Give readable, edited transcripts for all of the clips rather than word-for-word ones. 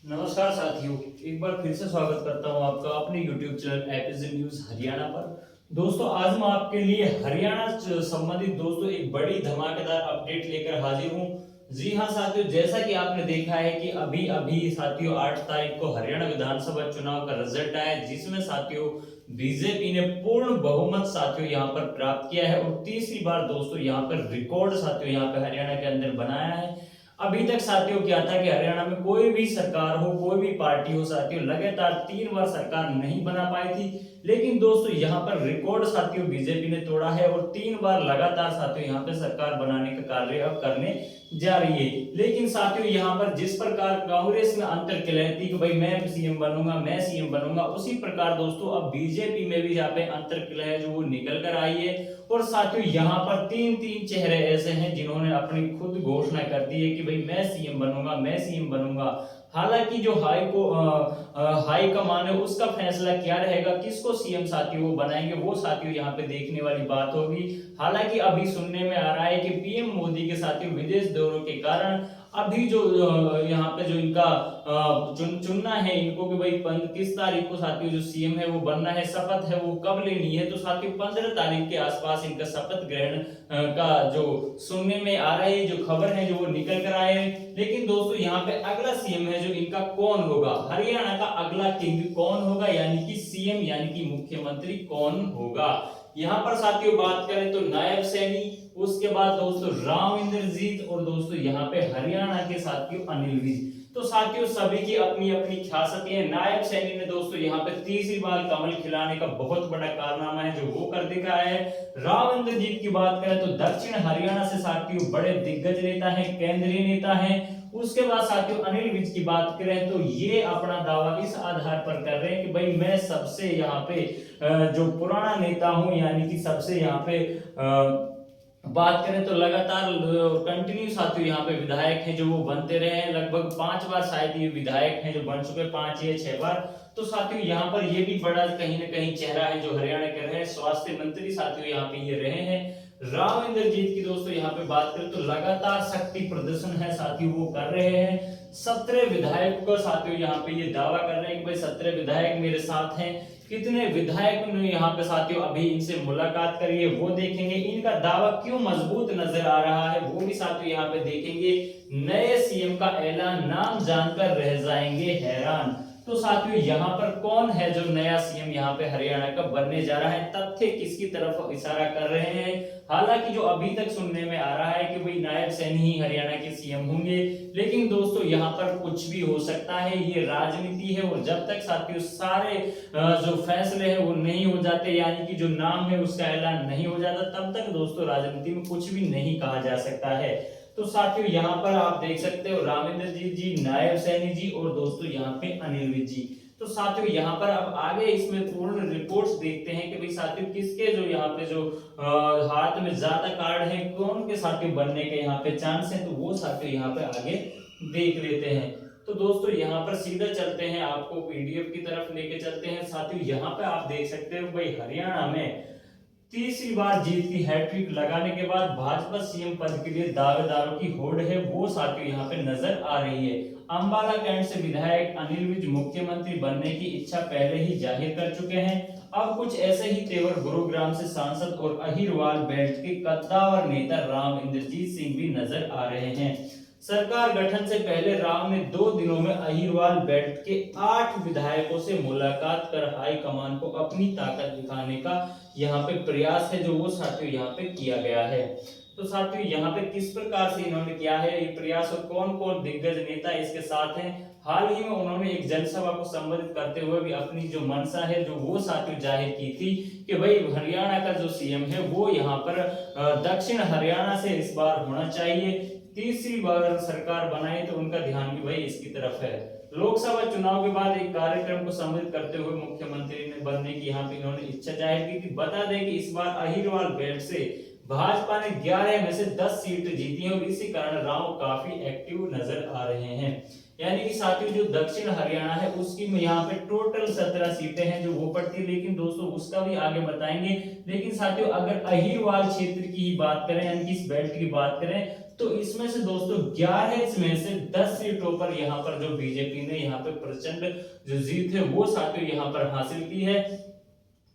नमस्कार साथियों, एक बार फिर से स्वागत करता हूं आपका अपने YouTube channel APJ news Haryana पर। दोस्तों, आज मैं आपके लिए हरियाणा से संबंधित दोस्तों एक बड़ी धमाकेदार अपडेट लेकर हाजिर हूं। जी हां साथियों, जैसा कि आपने देखा है कि अभी अभी साथियों 8 तारीख को हरियाणा विधानसभा चुनाव का रिजल्ट आया, जिसमें साथियों बीजेपी ने पूर्ण बहुमत साथियों यहां पर प्राप्त किया है और तीसरी बार दोस्तों यहां पर रिकॉर्ड साथियों यहां पर हरियाणा के अंदर बनाया है। अभी तक साथियों क्या था कि हरियाणा में कोई भी सरकार हो, कोई भी पार्टी हो साथियों, लगातार 3 बार सरकार नहीं बना पाई थी। लेकिन दोस्तों यहाँ पर रिकॉर्ड साथियों बीजेपी ने तोड़ा है और 3 बार लगातार साथियों यहाँ पे सरकार बनाने का कार्य अब करने जा रही है। लेकिन साथियों यहाँ पर जिस प्रकार कांग्रेस में अंतर थी कि भाई मैं सीएम बनूंगा, मैं सीएम बनूंगा, उसी प्रकार दोस्तों अब बीजेपी में भी यहाँ पे अंतर है जो वो निकल कर आई है। और साथियों यहाँ पर तीन तीन चेहरे ऐसे हैं जिन्होंने अपनी खुद घोषणा कर दी है कि भाई मैं सीएम बनूंगा, मैं सीएम बनूंगा। हालांकि जो हाई कमान है उसका फैसला क्या रहेगा, किसको सीएम साथियों वो बनाएंगे, वो साथियों यहाँ पे देखने वाली बात होगी। हालांकि अभी सुनने में आ रहा है कि पीएम मोदी के साथियों विदेश दौरों के कारण अभी जो यहाँ पे जो इनका चुनना है इनको कि भाई किस तारीख को साथियों जो सीएम है वो बनना है, शपथ है वो कब लेनी है, तो साथियों 15 तारीख के आसपास इनका शपथ ग्रहण का जो सुनने में आ रहा है, जो खबर है जो वो निकल कर आए हैं। लेकिन दोस्तों यहाँ पे अगला सीएम है जो इनका कौन होगा, हरियाणा का अगला किंग कौन होगा, यानी कि सीएम यानी कि मुख्यमंत्री कौन होगा। यहाँ पर साथियों बात करें तो नायब सैनी, उसके बाद दोस्तों राव इंद्रजीत और दोस्तों यहाँ पे हरियाणा के साथियों अनिल विज। तो साथियों सभी की अपनी अपनी खासियत है। नायब सैनी ने दोस्तों यहाँ पे तीसरी बार कमल खिलाने का बहुत बड़ा कारनामा है जो वो कर दिखाया है। राव इंद्रजीत की बात करें तो दक्षिण हरियाणा से साथियों बड़े दिग्गज नेता है, केंद्रीय नेता है। उसके बाद साथियों अनिल विज की बात करें तो ये अपना दावा इस आधार पर कर रहे हैं कि भाई मैं सबसे यहाँ पे जो पुराना नेता हूं, यानी कि सबसे यहाँ पे बात करें तो लगातार कंटिन्यू साथियों यहाँ पे विधायक हैं जो वो बनते रहे हैं, लगभग 5 बार शायद ये विधायक हैं जो बन चुके, 5 या 6 बार। तो साथियों यहाँ पर ये भी बड़ा कहीं ना कहीं चेहरा है जो हरियाणा के रहे, स्वास्थ्य मंत्री साथियों यहाँ पे ये रहे हैं। राव इंद्रजीत की दोस्तों यहाँ पे बात करें तो लगातार शक्ति प्रदर्शन है साथियों वो कर रहे हैं। 17 विधायक को साथियों यहाँ पे ये दावा कर रहे हैं कि भाई 17 विधायक मेरे साथ हैं। कितने विधायक ने यहाँ पे साथियों अभी इनसे मुलाकात करी है वो देखेंगे, इनका दावा क्यों मजबूत नजर आ रहा है वो भी साथियों यहाँ पे देखेंगे। नए सीएम का ऐलान, नाम जानकर रह जाएंगे हैरान। तो साथियों यहाँ पर कौन है जो नया सीएम यहाँ पे हरियाणा का बनने जा रहा है, तथ्य किसकी तरफ इशारा कर रहे हैं। हालांकि जो अभी तक सुनने में आ रहा है कि भाई नायब सैनी ही हरियाणा के सीएम होंगे, लेकिन दोस्तों यहाँ पर कुछ भी हो सकता है, ये राजनीति है। और जब तक साथियों सारे जो फैसले हैं वो नहीं हो जाते, यानी कि जो नाम है उसका ऐलान नहीं हो जाता, तब तक दोस्तों राजनीति में कुछ भी नहीं कहा जा सकता है। तो साथियों यहाँ पर आप देख सकते हो रामेंद्रजीत जी, नायब सैनी जी और दोस्तों यहाँ पे अनिल विज जी। तो साथियों यहाँ पर अब आगे इसमें पूर्ण रिपोर्ट्स देखते हैं कि भाई साथियों किसके जो यहाँ पे जो हाथ में ज्यादा कार्ड है, कौन के साथियों बनने के यहाँ पे चांस है, तो वो साथियों यहाँ पे आगे देख लेते हैं। तो दोस्तों यहाँ पर सीधा चलते हैं, आपको पीडीएफ की तरफ लेके चलते हैं। साथियों यहाँ पे आप देख सकते हो भाई हरियाणा में तीसरी बार जीत की हैट्रिक लगाने के बाद भाजपा सीएम पद के लिए दावेदारों की होड़ है वो साथियों यहाँ पे नजर आ रही है। अंबाला कैंट से विधायक अनिल विज मुख्यमंत्री बनने की इच्छा पहले ही जाहिर कर चुके हैं। अब कुछ ऐसे ही तेवर गुरुग्राम से सांसद और अहिरवाल बेल्ट के कद्दावर नेता राम इंद्रजीत सिंह भी नजर आ रहे हैं। सरकार गठन से पहले राव ने 2 दिनों में अहिरवाल बेल्ट के 8 विधायकों से मुलाकात कर हाईकमान को अपनी ताकत दिखाने का यहाँ पे प्रयास है जो वो साथियों यहाँ पे किया गया है। तो साथियों यहाँ पे किस प्रकार से इन्होंने किया है ये प्रयास और कौन कौन दिग्गज नेता इसके साथ हैं। हाल ही में उन्होंने एक जनसभा को संबोधित करते हुए भी अपनी जो मंशा है जो वो साथियों जाहिर की थी कि भाई हरियाणा का जो सीएम है वो यहाँ पर दक्षिण हरियाणा से इस बार होना चाहिए। तीसरी बार सरकार बनाई तो उनका ध्यान भी भाई इसकी तरफ है। लोकसभा चुनाव के बाद एक कार्यक्रम को संबोधित करते हुए मुख्यमंत्री ने बनने की यहाँ पे इन्होंने इच्छा जाहिर की थी। बता दें कि इस बार अहिरवाल बेल्ट से भाजपा ने 11 में से 10 सीट जीती है और इसी कारण राव काफी एक्टिव नजर आ रहे हैं। यानी कि साथियों जो दक्षिण हरियाणा है उसकी यहाँ पे टोटल 17 सीटें हैं जो वो पड़ती है, लेकिन दोस्तों उसका भी आगे बताएंगे। लेकिन साथियों अगर अहिरवाल क्षेत्र की ही बात करें, यानी कि इस बेल्ट की बात करें, तो इसमें से दोस्तों 11 में से 10 सीटों पर यहाँ पर जो बीजेपी ने यहाँ पे प्रचंड जो जीत है वो साथियों यहाँ पर हासिल की है।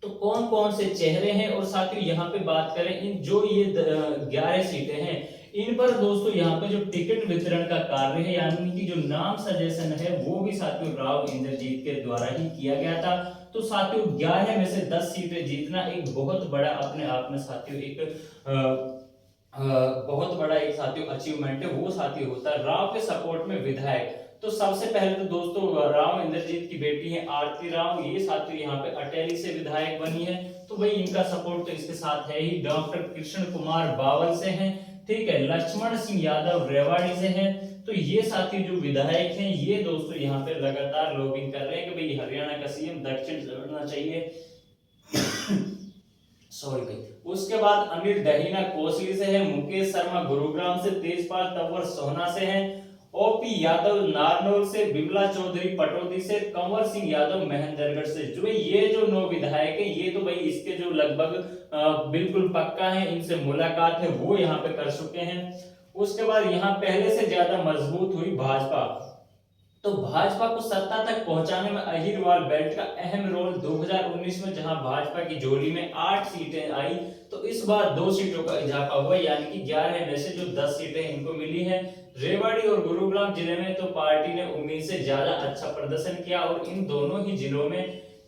तो कौन कौन से चेहरे हैं, और साथियों यहाँ पे बात करें इन जो ये 11 सीटें हैं, इन पर दोस्तों यहाँ पे जो टिकट वितरण का कार्य है यानी कि जो नाम सजेशन है वो भी साथियों राव इंद्रजीत के द्वारा ही किया गया था। तो साथियों 11 में से 10 सीटें जीतना एक बहुत बड़ा अपने आप में साथियों एक बहुत बड़ा एक साथियों अचीवमेंट है, वो साथियों होता है राव के सपोर्ट में विधायक। तो सबसे पहले तो दोस्तों राव इंद्रजीत की बेटी है आरती राव, ये साथियों यहाँ पे अटेली से विधायक बनी है। तो भाई इनका सपोर्ट तो इसके साथ है ही। डॉक्टर कृष्ण कुमार बावल से हैं, ठीक है। लक्ष्मण सिंह यादव रेवाड़ी से हैं। तो ये साथी जो विधायक हैं ये दोस्तों यहाँ पे लगातार लॉबिंग कर रहे हैं कि भाई हरियाणा का सीएम दक्षिण बनना चाहिए। सॉरी भाई। उसके बाद अनिल दहीना कोसली से है, मुकेश शर्मा गुरुग्राम से, तेजपाल तंवर सोहना से हैं, ओपी यादव नारनौल से, बिमला चौधरी पटौदी से, कंवर सिंह यादव महेंद्रगढ़ से। जो ये जो 9 विधायक है ये तो भाई इसके जो लगभग बिल्कुल पक्का है, इनसे मुलाकात है वो यहाँ पे कर चुके हैं। उसके बाद यहाँ पहले से ज्यादा मजबूत हुई भाजपा। तो भाजपा को सत्ता तक पहुंचाने में अहिरवाल बेल्ट का अहम रोल 2019 में, जहां भाजपा की झोली में 8 सीटें आई तो इस बार 2 सीटों का इजाफा हुआ यानी कि 11 में से जो 10 सीटें इनको मिली हैं। रेवाड़ी और गुरुग्राम जिले में तो पार्टी ने उम्मीद से ज्यादा अच्छा प्रदर्शन किया और इन दोनों ही जिलों में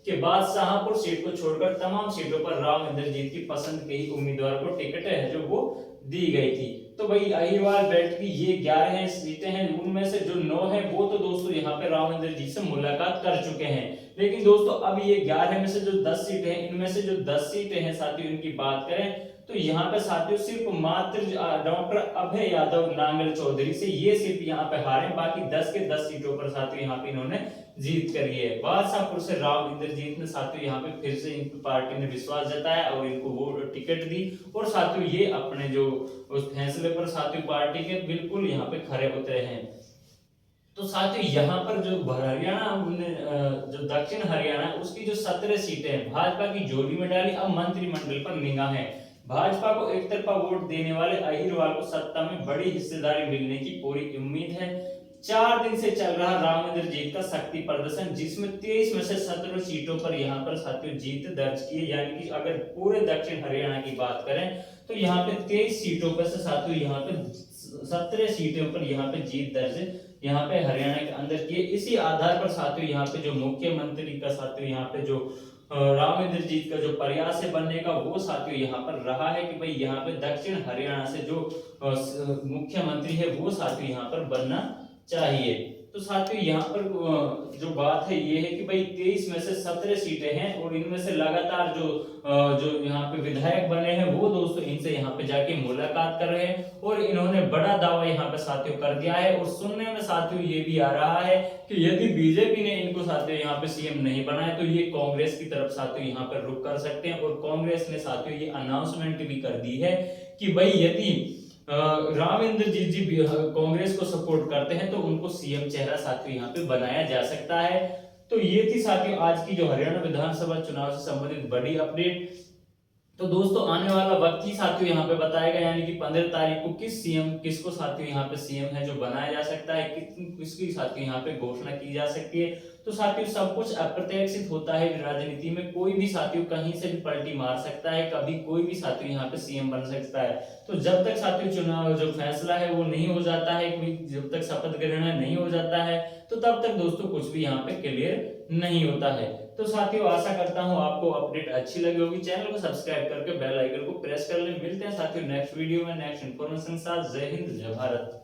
के बाद शाहपुर सीट को छोड़कर तमाम सीटों पर राव इंद्रजीत की पसंद के ही उम्मीदवार को टिकट है जो वो दी गई थी। तो भाई अहिरवाल बेल्ट की ये 11 सीटें हैं, उनमें से जो 9 है वो तो दोस्तों यहाँ पे राव इंद्रजीत से मुलाकात कर चुके हैं। लेकिन दोस्तों अब ये 11 में से जो 10 सीटें हैं, इनमें से जो 10 सीटें हैं साथियों इनकी बात करें तो यहाँ पे साथियों सिर्फ मात्र डॉक्टर अभय यादव नांगल चौधरी से ये सिर्फ यहाँ पे हारे, बाकी 10 के 10 सीटों पर साथियों यहाँ पे इन्होंने जीत करी है। बादशाहपुर से राव इंद्रजीत ने साथियों यहाँ पे फिर से इनकी पार्टी ने विश्वास जताया और इनको वो टिकट दी और साथियों ये अपने जो उस फैसले पर साथियों पार्टी के बिल्कुल यहाँ पे खरे उतरे हैं। तो साथियों यहाँ पर जो हरियाणा जो दक्षिण हरियाणा उसकी जो 17 सीटें हैं भाजपा की झोली में डाली। अब मंत्रिमंडल पर निगाहें। भाजपा को एक तरफा वोट देने वाले अहिरवाल को सत्ता में बड़ी हिस्सेदारी मिलने की पूरी उम्मीद है। 4 दिन से चल रहा राव इंद्रजीत का शक्ति प्रदर्शन जिसमें 23 में से 17 सीटों पर यहाँ पर साथियों जीत दर्ज की है यानी कि अगर पूरे दक्षिण हरियाणा की बात करें तो यहाँ पे 23 सीटों पर से साथियों यहाँ पे 17 सीटों पर यहाँ पे जीत दर्ज यहाँ पे हरियाणा के अंदर की। इसी आधार पर साथियों यहाँ पे जो मुख्यमंत्री का साथियों यहाँ पे जो राव इंद्रजीत का जो प्रयास है बनने का वो साथियों यहाँ पर रहा है कि भाई यहाँ पे दक्षिण हरियाणा से जो मुख्यमंत्री है वो साथियों यहाँ पर बनना चाहिए। तो साथियों यहाँ पर जो बात है ये है कि भाई 23 में से 17 सीटें हैं और इनमें से लगातार जो यहाँ पे विधायक बने हैं वो दोस्तों इनसे यहाँ पे जाके मुलाकात कर रहे हैं और इन्होंने बड़ा दावा यहाँ पे साथियों कर दिया है। और सुनने में साथियों ये भी आ रहा है कि यदि बीजेपी ने इनको साथियों यहाँ पे सीएम नहीं बनाया तो ये कांग्रेस की तरफ साथियों यहाँ पर रुख कर सकते हैं। और कांग्रेस ने साथियों ये अनाउंसमेंट भी कर दी है कि भाई यदि राव इंद्रजीत जी कांग्रेस को सपोर्ट करते हैं तो उनको सीएम चेहरा साथियों यहाँ पे बनाया जा सकता है। तो ये थी साथियों आज की जो हरियाणा विधानसभा चुनाव से संबंधित बड़ी अपडेट। तो दोस्तों आने वाला वक्त ही साथियों यहाँ पे बताएगा यानी कि 15 तारीख को किसको साथियों यहाँ पे सीएम है जो बनाया जा सकता है, किसकी साथियों यहाँ पे घोषणा की जा सकती है। तो साथियों सब कुछ अप्रत्याशित होता है राजनीति में, कोई भी साथियों कहीं से भी पलटी मार सकता है, कभी कोई भी साथियों यहाँ पे सीएम बन सकता है। तो जब तक साथियों चुनाव जो फैसला है वो नहीं हो जाता है, जब तक शपथ ग्रहण नहीं हो जाता है तो तब तक दोस्तों कुछ भी यहाँ पे क्लियर नहीं होता है। तो साथियों आशा करता हूँ आपको अपडेट अच्छी लगी होगी। चैनल को सब्सक्राइब करके बेल आइकन को प्रेस कर लें। मिलते हैं साथियों नेक्स्ट वीडियो में नेक्स्ट इन्फॉर्मेशन के साथ। जय हिंद जय भारत।